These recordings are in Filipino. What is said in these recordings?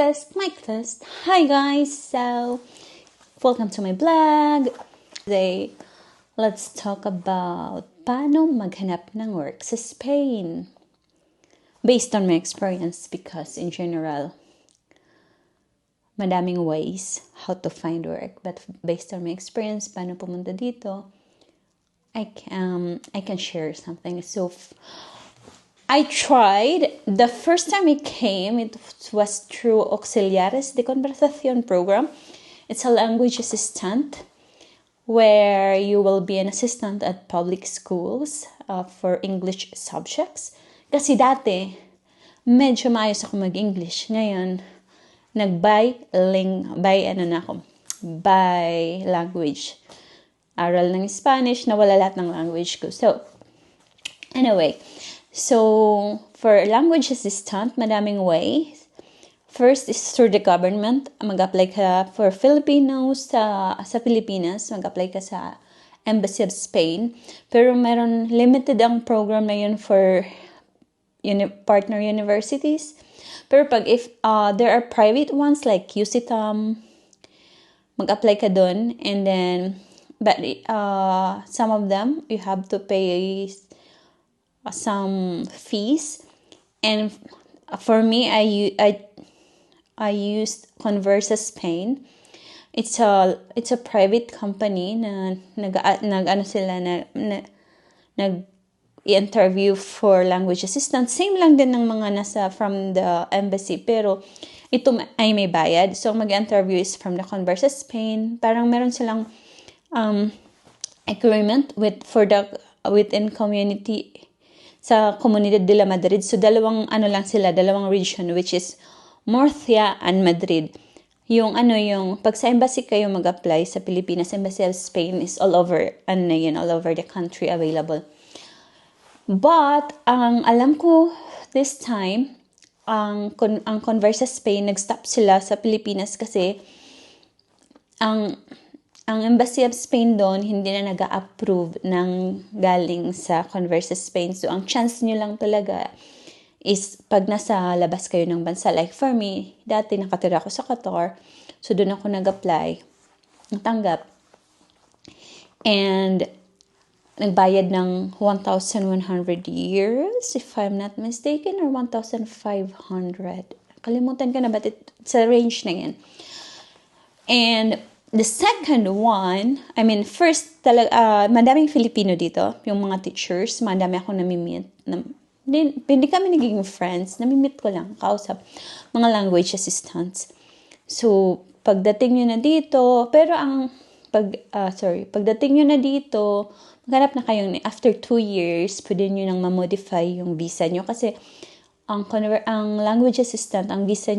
Mic test. Hi guys, so welcome to my blog. Today, let's talk about paano maghanap ng work sa Spain. Based on my experience, because in general, madaming ways how to find work. But based on my experience, paano pumunta dito, I can share something. So, I tried. The first time it came, it was through Auxiliares de Conversación program. It's a language assistant where you will be an assistant at public schools for English subjects. Kasi dati, medyo maayos ako mag-English. Ngayon, by language. Aral ng Spanish, nawala lahat ng language ko. So, anyway, so, for language assistant, madaming ways. First is through the government. Mag-apply ka for Filipinos sa Pilipinas. Mag-apply ka sa Embassy of Spain. Pero meron limited ang program na yun for partner universities. Pero if there are private ones like UCTAM, mag-apply ka dun. And then, but some of them, you have to pay some fees, and for me, I used Conversa Spain. It's a private company na nag-interview for language assistant. Same lang din ng mga nasa from the embassy, pero ito ay may bayad. So mag-interview is from the Conversa Spain. Parang meron silang agreement within community sa Comunidad de la Madrid. So, dalawang region, which is Murcia and Madrid. Yung pag sa embassy kayo mag-apply sa Pilipinas, Embassy of Spain is all over the country available. But, ang alam ko this time, ang Conversa Spain, nag-stop sila sa Pilipinas kasi ang Embassy of Spain doon, hindi na nag-approve ng galing sa Conversa Spain. So, ang chance nyo lang talaga is pag nasa labas kayo ng bansa. Like for me, dati nakatira ako sa Qatar. So, doon ako nag-apply. Natanggap. And, nagbayad ng 1,100 euros, if I'm not mistaken, or 1,500. Kalimutan ko na, but sa range na yan. And, the second one, first, madaming Filipino dito, yung mga teachers, madami ako namimit. Hindi kami naging friends, namimit ko lang, kausap, mga language assistants. So, pagdating nyo na dito, pagdating nyo na dito, maghanap na kayo, after 2 years, pwede nyo nang ma-modify yung visa nyo. Kasi, ang language assistant, ang visa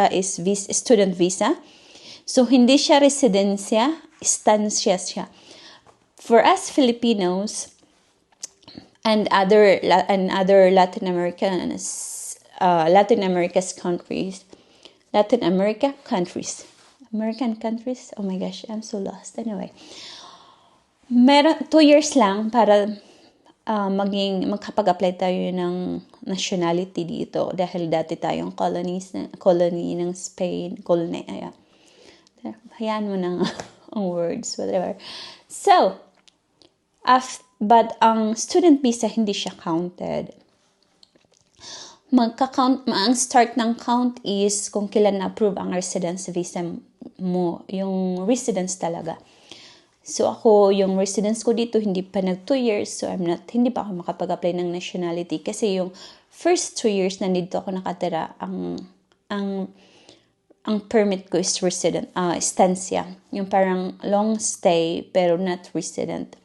is student visa. So, hindi siya residensya, estancia siya. For us Filipinos and other Latin America countries, American countries, oh my gosh, I'm so lost. Anyway, meron 2 years lang para magkapag-apply tayo ng nationality dito dahil dati tayong colony ng Spain, hayaan mo ng ang words, whatever. So, but ang student visa, hindi siya counted. Ang start ng count is kung kailan na-approve ang residence visa mo, yung residence talaga. So, ako, yung residence ko dito, hindi pa 2 years, so hindi pa ako makapag-apply ng nationality kasi yung first 2 years na dito ako nakatira, ang permit ko is resident, estancia. Yung parang long stay, pero not resident.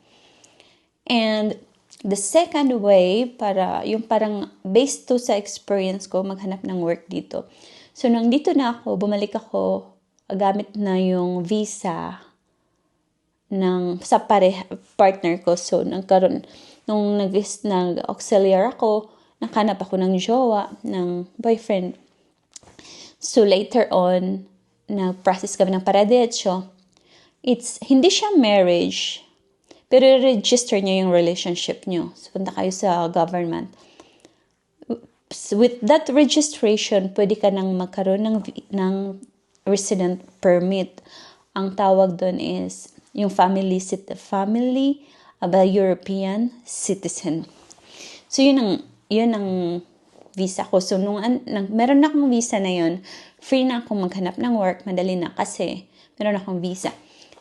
And the second way, yung parang based to sa experience ko, maghanap ng work dito. So, nang dito na ako, bumalik ako, gamit na yung visa sa partner ko. So, nung nag-auxiliar ako, naghanap ako ng jowa, ng boyfriend. So, later on, na-process kami ng paradetso. Hindi siya marriage, pero register niyo yung relationship niyo. So, punta kayo sa government. with that registration, pwede ka nang magkaroon ng resident permit. Ang tawag doon is yung family of a European citizen. So yun ang visa ko. So nung meron na akong visa na yun, free na akong maghanap ng work, madali na kasi meron akong visa.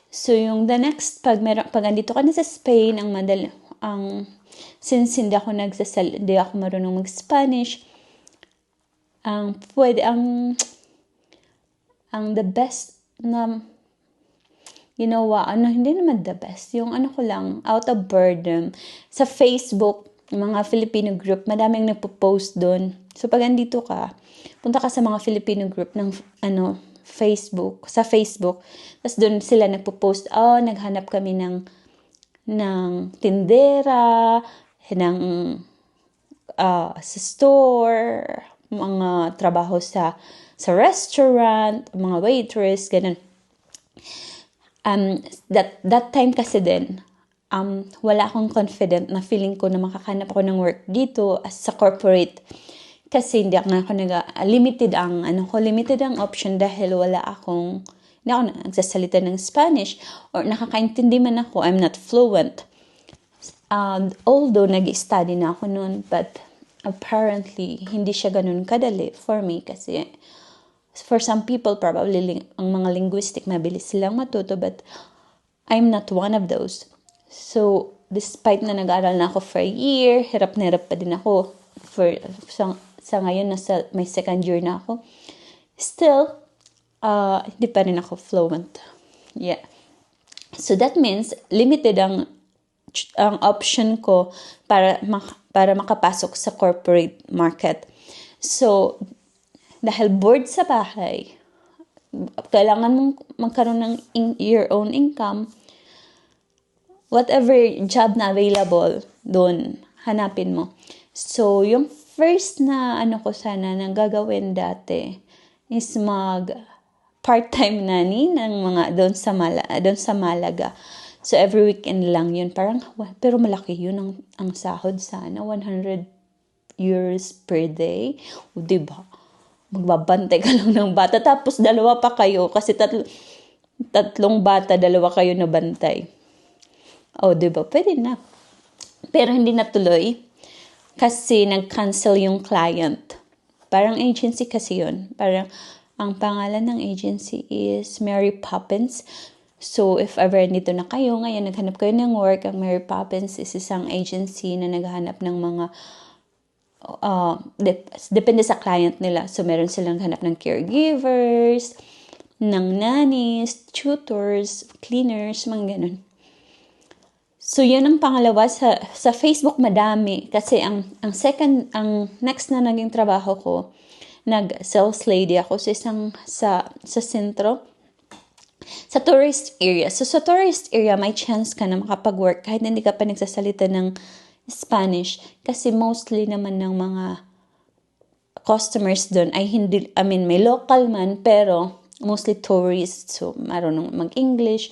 So yung the next pag andito ka na sa Spain, since hindi ako marunong mag-Spanish, ang the best na ginawa, hindi naman the best, yung ko lang, out of boredom, sa Facebook, mga Filipino group, madaming nagpo-post doon. So pag andito ka, punta ka sa mga Filipino group ng sa Facebook, tapos doon sila nagpo-post, naghanap kami ng tindera, sa store, mga trabaho sa restaurant, mga waitress, ganun. That time kasi din, wala akong confident na feeling ko na makakanap ako ng work dito as sa corporate. Kasi hindi ako limited ang option dahil hindi ako nagsasalita ng Spanish or nakakaintindi man ako, I'm not fluent. Although nag-study na ako noon, but apparently hindi siya ganun kadali for me kasi for some people, probably, ang mga linguistic, mabilis silang matuto, but I'm not one of those. So, despite na nag-aaral na ako for a year, hirap na hirap pa din ako. Sa ngayon, may second year na ako. Still, hindi pa rin ako fluent. Yeah. So, that means, limited ang option ko para makapasok sa corporate market. So, dahil bored sa bahay, kailangan mong magkaroon ng your own income, whatever job na available, doon, hanapin mo. So, yung first na ko sana nang gagawin dati is part-time nanny ng mga doon sa Malaga. So, every weekend lang yun. Parang, pero malaki yun ang sahod sana, 100 euros per day. O, diba? Magbabantay ka lang ng bata, tapos dalawa pa kayo, kasi tatlong bata, dalawa kayo na bantay. Diba? Pwede na. Pero hindi natuloy, kasi nag-cancel yung client. Parang agency kasi yun. Parang, ang pangalan ng agency is Mary Poppins. So, if ever nito na kayo, ngayon naghanap kayo ng work, ang Mary Poppins is isang agency na naghahanap ng mga depende sa client nila. So, meron silang hanap ng caregivers, ng nannies, tutors, cleaners, mga ganun. So, yun ang pangalawa. Sa Facebook, madami. Kasi ang next na naging trabaho ko, nag-sales lady ako sa sentro, sa tourist area. So, sa tourist area, may chance ka na makapag-work kahit hindi ka pa nagsasalita ng Spanish, kasi mostly naman ng mga customers doon ay may local man, pero mostly tourists, so marunong mag-English.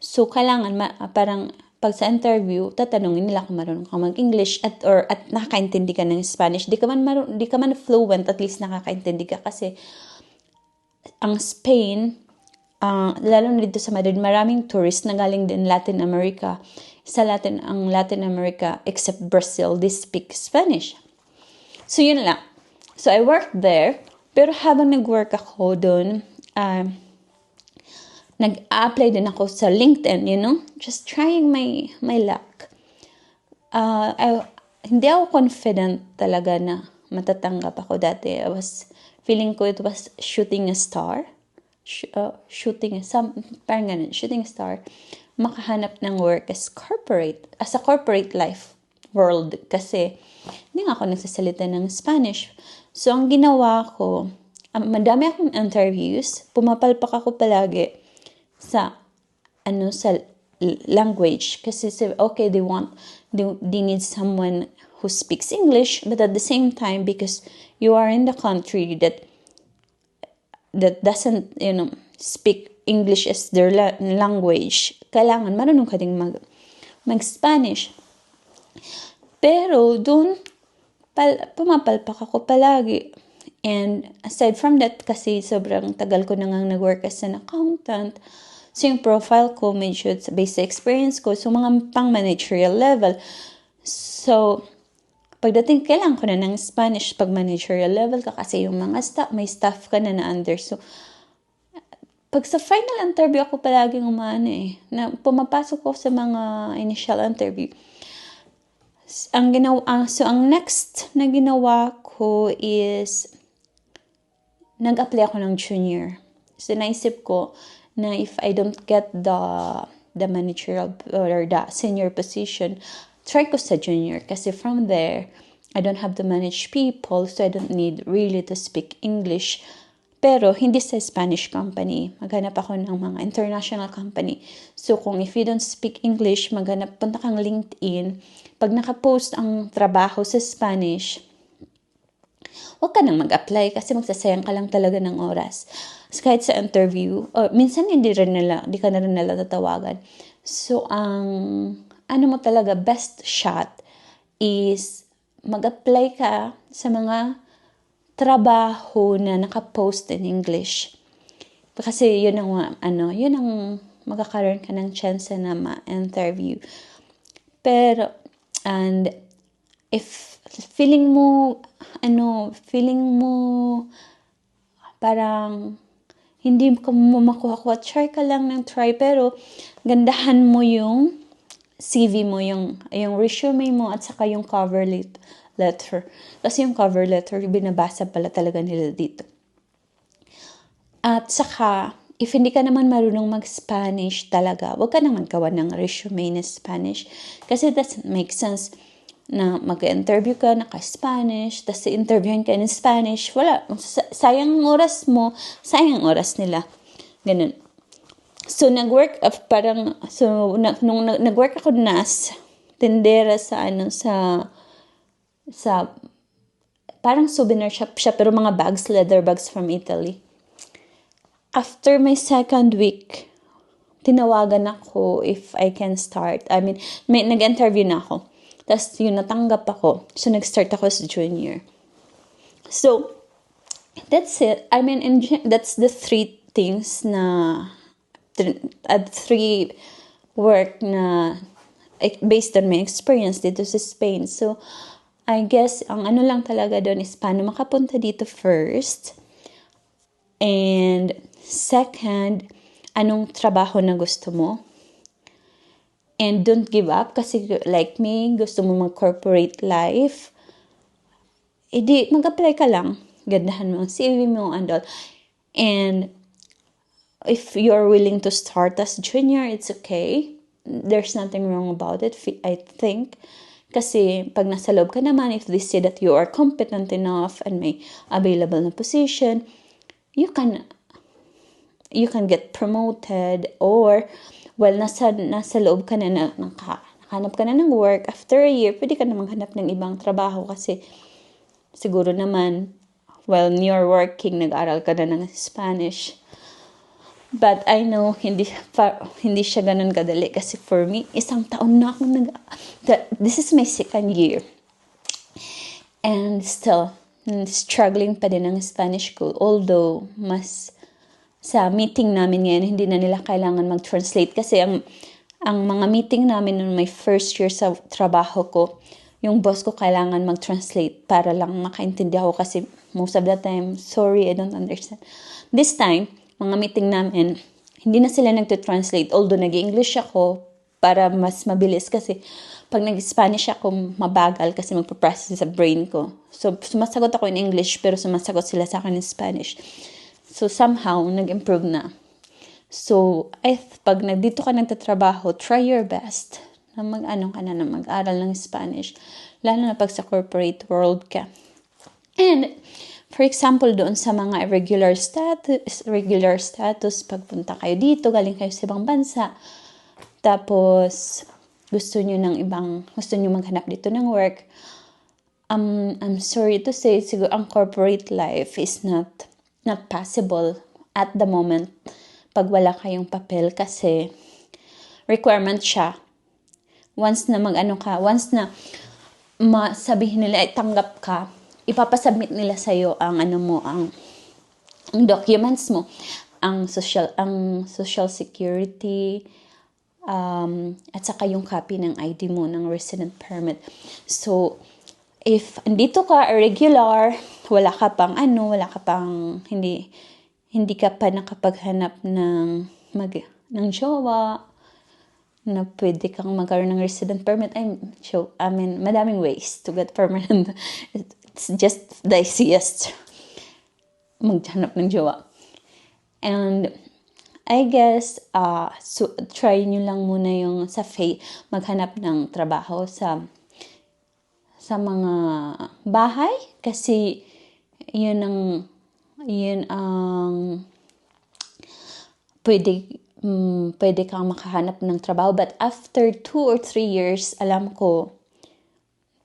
So, kailangan parang pag sa interview, tatanungin nila kung marunong ka mag-English at nakakaintindi ka ng Spanish. Di ka man fluent, at least nakakaintindi ka, kasi ang Spain, lalo na dito sa Madrid, maraming tourists na galing din Latin America. Ang Latin America, except Brazil, they speak Spanish. So, yun lang. So, I worked there. Pero habang nag-work ako doon, nag-apply din ako sa LinkedIn, just trying my luck. Hindi ako confident talaga na matatanggap ako dati. I was feeling ko it was shooting a star. Shooting a star. Makahanap ng work as a corporate life world, kasi hindi nga ako nagsasalita ng Spanish. So, ang ginawa ko, madami akong interviews, pumapalpak ako palagi sa language, kasi okay, they need someone who speaks English, but at the same time, because you are in the country that doesn't speak English as their language, kailangan marunong ka ding mag-Spanish. Pero doon, pumapalpak ako palagi. And aside from that, kasi sobrang tagal ko na nga nag-work as an accountant, so yung profile ko medyo based sa experience ko, so mga pang managerial level. So, pagdating, kailangan ko na ng Spanish pag managerial level ka kasi yung mga may staff ka na under. So, pag sa final interview ako palaging na pumapasok ko sa mga initial interview. Ang next na ginawa ko is nag-apply ako ng junior. So, naisip ko na if I don't get the managerial or the senior position, try ko sa junior. Kasi from there, I don't have to manage people, so I don't need really to speak English. Pero, hindi sa Spanish company. Maghanap ako ng mga international company. So, kung if you don't speak English, punta kang LinkedIn. Pag nakapost ang trabaho sa Spanish, huwag ka nang mag-apply kasi magsasayang ka lang talaga ng oras. So, kahit sa interview, minsan hindi ka na rin nila tatawagan. So, ang mo talaga, best shot is mag-apply ka sa mga trabaho na nakapost in English. Kasi yun ang magkakaroon ka ng chance na ma-interview. Pero, and if feeling mo parang hindi ka mo makuha, try ka lang ng try, pero gandahan mo yung CV mo, yung resume mo at saka yung cover letter. Kasi yung cover letter, binabasa pala talaga nila dito. At saka, if hindi ka naman marunong mag-Spanish talaga, huwag ka naman gawa ng resume na Spanish. Kasi it doesn't make sense na mag-interview ka, naka-Spanish, tapos interviewin ka in Spanish. Wala. Sayang oras mo, sayang oras nila. Ganun. So, nag-work ako tindera sa parang souvenir shop siya, pero mga leather bags from Italy. After my second week, tinawagan ako if I can start. I mean, nag-interview na ako. Tapos yun, natanggap ako. So, nag-start ako as junior. So, that's it. I mean, that's the three things three work na based on my experience dito sa Spain. So, I guess, ang lang talaga doon is paano makapunta dito first. And second, anong trabaho na gusto mo. And don't give up kasi like me, gusto mo mag-corporate life. Mag-apply ka lang. Gandahan mo ang CV mo and all. And if you're willing to start as junior, it's okay. There's nothing wrong about it, I think. Kasi pag nasa loob ka naman, if they say that you are competent enough and may available na position, you can get promoted or nasa loob ka na nakahanap ka na ng work. After a year, pwede ka na maghanap ng ibang trabaho kasi siguro naman, while you're working, nag-aral ka na ng Spanish. But I know, hindi siya ganun kadali kasi for me, isang taon na akong this is my second year. And still, struggling pa din ang Spanish ko. Although, sa meeting namin ngayon, hindi na nila kailangan mag-translate kasi ang mga meeting namin nung my first year sa trabaho ko, yung boss ko kailangan mag-translate para lang makaintindi ako kasi most of the time, sorry, I don't understand. This time, mga meeting namin, hindi na sila nagtitranslate. Although nag-English ako para mas mabilis kasi pag nag-Spanish ako, mabagal kasi magpaprocess sa brain ko. So, sumasagot ako in English pero sumasagot sila sa akin in Spanish. So, somehow, nag-improve na. So, pag dito ka nagtatrabaho, try your best na mag-aral ng Spanish. Lalo na pag sa corporate world ka. And, for example, doon sa mga regular status, pagpunta kayo dito, galing kayo sa ibang bansa, tapos, gusto nyo maghanap dito ng work, I'm sorry to say, siguro ang corporate life is not possible at the moment pag wala kayong papel kasi requirement siya. Once na sabihin nila, tanggap ka, ipapasubmit nila sa'yo ang ang documents mo, ang social security, at saka yung copy ng ID mo, ng resident permit. So, if andito ka irregular, wala ka pang hindi ka pa nakapaghanap ng jowa, na pwede kang magkaroon ng resident permit. Madaming ways to get permanent. It's just the easiest maghanap ng jowa. And I guess, so try nyo lang muna yung maghanap ng trabaho sa mga bahay, kasi yun ang pwede kang makahanap ng trabaho. But after 2 or 3 years, alam ko,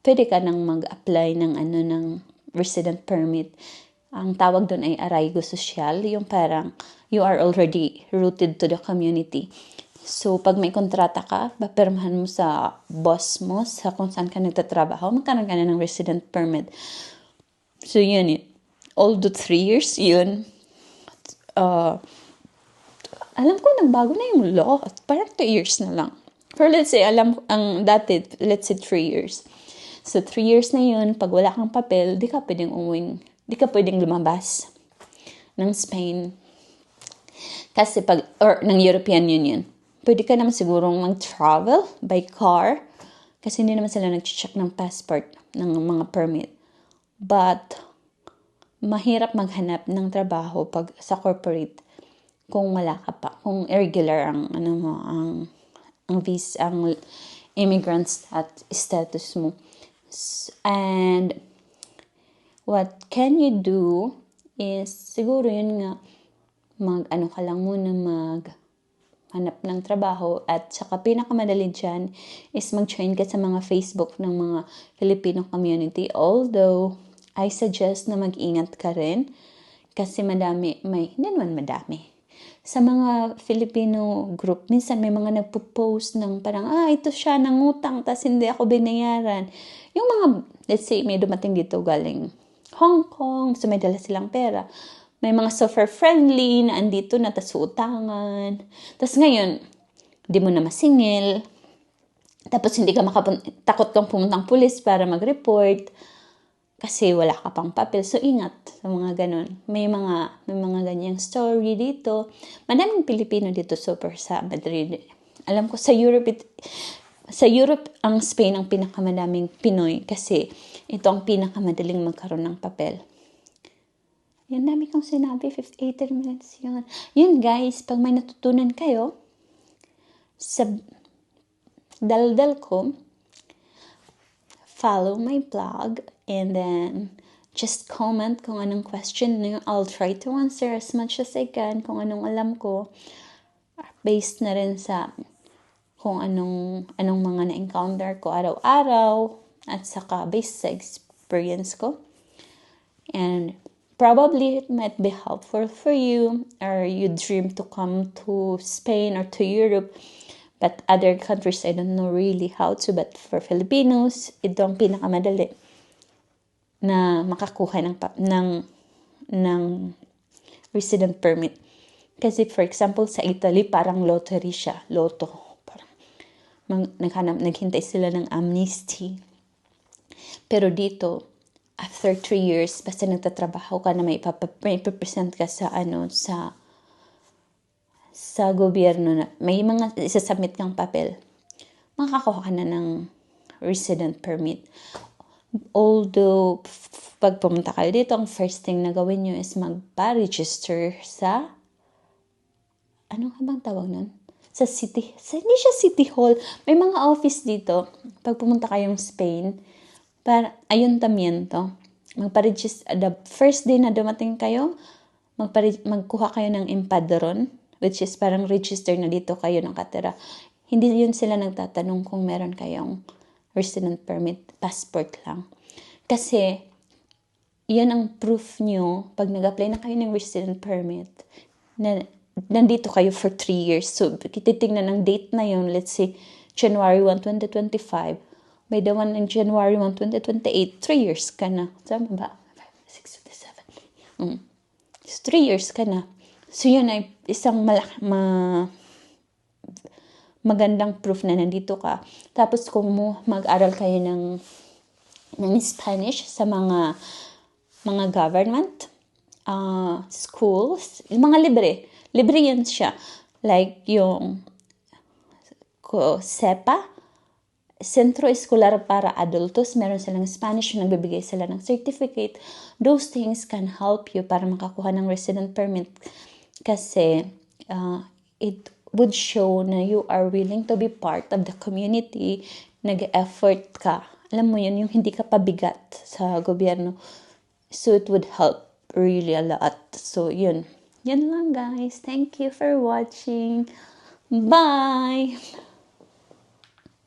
pwede ka nang mag-apply ng ng resident permit. Ang tawag doon ay arraigo social, yung parang you are already rooted to the community. So, pag may kontrata ka, papirmahan mo sa boss mo, sa kung saan ka nagtatrabaho, magkaroon ka na ng resident permit. So, yun. Although 3 years, yun. Alam ko, nagbago na yung law. Parang 2 years na lang. For let's say, let's say 3 years. So, 3 years na yun, pag wala kang papel, di ka pwedeng lumabas ng Spain. Kasi or ng European Union. Pwede ka naman sigurong mag-travel by car, kasi hindi naman sila nag-check ng passport, ng mga permit. But, mahirap maghanap ng trabaho pag sa corporate kung wala ka pa, kung irregular ang visa, ang immigrant status mo. And what can you do is, siguro yun nga, ka lang muna, maghanap ng trabaho, at saka pinakamadali dyan is mag-join ka sa mga Facebook ng mga Filipino community. Although, I suggest na mag-ingat ka rin, kasi hindi naman madami. Sa mga Filipino group, minsan may mga nagpo-post ng parang, ito siya, nangutang, tas hindi ako binayaran. Yung mga, let's say, may dumating dito galing Hong Kong, so may dala silang pera. May mga software-friendly na andito na, tas utangan. Tas ngayon, di mo na masingil. Tapos hindi ka takot kang pumuntang pulis para mag-report, kasi wala ka pang papel. So, ingat sa mga ganun. May mga ganyang story dito. Madaming Pilipino dito, super sa Madrid. Alam ko, sa Europe, ang Spain ang pinakamadaming Pinoy, kasi ito ang pinakamadaling magkaroon ng papel. Yan, dami kong sinabi, 18 minutes yun. Yun guys, pag may natutunan kayo, sa daldal ko, follow my blog, and then just comment kung anong question niyo. I'll try to answer as much as I can kung anong alam ko, based na rin sa kung anong mga na-encounter ko araw-araw, at saka based sa experience ko. And probably it might be helpful for you, or you dream to come to Spain or to Europe, but other countries, I don't know really how to. But for Filipinos, ito ang pinakamadali na makakuha ng resident permit. Kasi for example, sa Italy, parang lottery siya. Loto. Parang naghintay sila ng amnesty. Pero dito, after 3 years, basta nagtatrabaho ka na may ipapresent ka sa gobyerno, na may mga isasubmit kang papel, makakuha ka na ng resident permit. Although, pag pumunta kayo dito, ang first thing na gawin nyo is magpa-register sa, ano nga bang tawag nun? Hindi siya city hall. May mga office dito. Pag pumunta kayong Spain, ayuntamiento, magpa-register, the first day na dumating kayo, magkuha kayo ng empadron, which is parang register na dito kayo nakatira. Hindi yun sila nagtatanong kung meron kayong resident permit, passport lang. Kasi, yan ang proof nyo pag nag-apply na kayo ng resident permit, na nandito kayo for 3 years. So, titignan ng date na yun, let's say, January 1, 2025, By the one in January 1, 2028, 3 years ka na. Tama ba? 5, 6, 7. So, 3 years ka na. So, yun ay isang magandang proof na nandito ka. Tapos, kung mag-aral kayo ng Spanish sa mga government schools, yung mga libre yan siya. Like yung SEPA, Centro Escolar para Adultos, meron silang Spanish, nagbibigay sila ng certificate. Those things can help you para makakuha ng resident permit kasi it would show na you are willing to be part of the community, nag-effort ka. Alam mo yun, yung hindi ka pabigat sa gobyerno. So it would help really a lot. So yun lang guys. Thank you for watching. Bye!